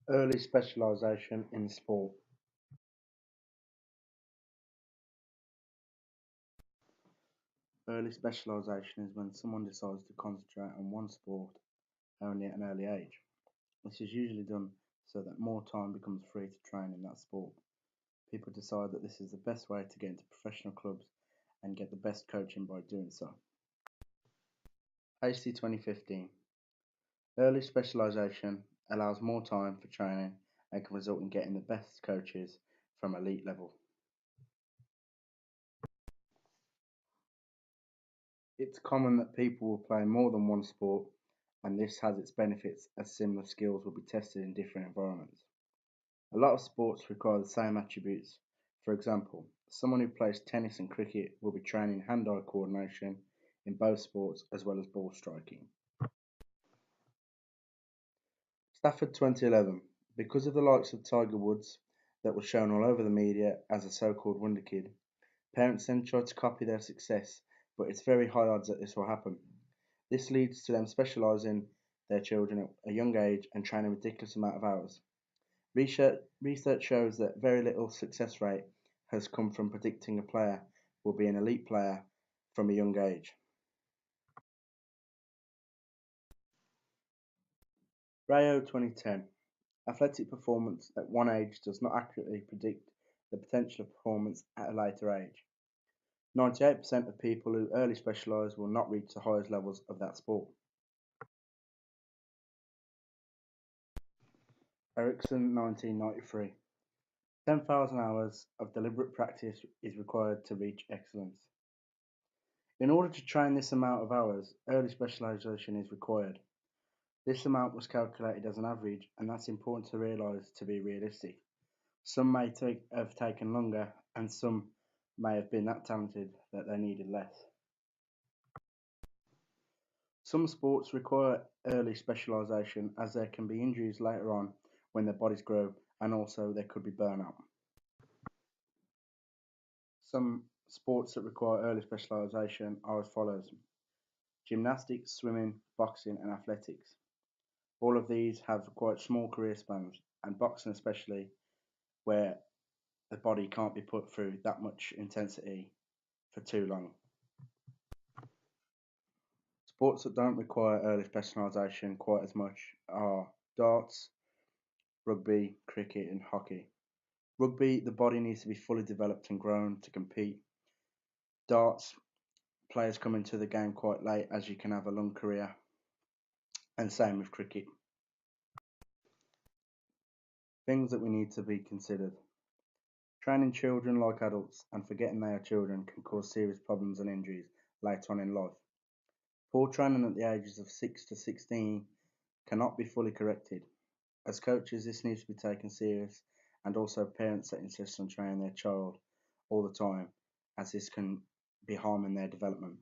Early specialization in sport. Early specialization is when someone decides to concentrate on one sport only at an early age. This is usually done so that more time becomes free to train in that sport. People decide that this is the best way to get into professional clubs and get the best coaching by doing so. AC 2015. Early specialization allows more time for training and can result in getting the best coaches from elite level. It's common that people will play more than one sport, and this has its benefits as similar skills will be tested in different environments. A lot of sports require the same attributes. For example, someone who plays tennis and cricket will be training hand-eye coordination in both sports as well as ball striking. Stafford 2011. Because of the likes of Tiger Woods that was shown all over the media as a so-called wonder kid, parents then try to copy their success, but it's very high odds that this will happen. This leads to them specialising their children at a young age and training a ridiculous amount of hours. Research shows that very little success rate has come from predicting a player will be an elite player from a young age. Rayo 2010. Athletic performance at one age does not accurately predict the potential of performance at a later age. 98% of people who early specialise will not reach the highest levels of that sport. Ericsson 1993. 10,000 hours of deliberate practice is required to reach excellence. In order to train this amount of hours, early specialization is required. This amount was calculated as an average, and that's important to realise to be realistic. Some have taken longer, and some may have been that talented that they needed less. Some sports require early specialization as there can be injuries later on when their bodies grow, and also there could be burnout. Some sports that require early specialization are as follows: gymnastics, swimming, boxing, and athletics. All of these have quite small career spans, and boxing especially, where the body can't be put through that much intensity for too long. Sports that don't require early specialisation quite as much are darts, rugby, cricket, and hockey. Rugby, the body needs to be fully developed and grown to compete. Darts, players come into the game quite late as you can have a long career, and same with cricket. Things that we need to be considered. Training children like adults and forgetting they are children can cause serious problems and injuries later on in life. Poor training at the ages of 6 to 16 cannot be fully corrected. As coaches, this needs to be taken serious, and also parents that insist on training their child all the time, as this can be harming their development.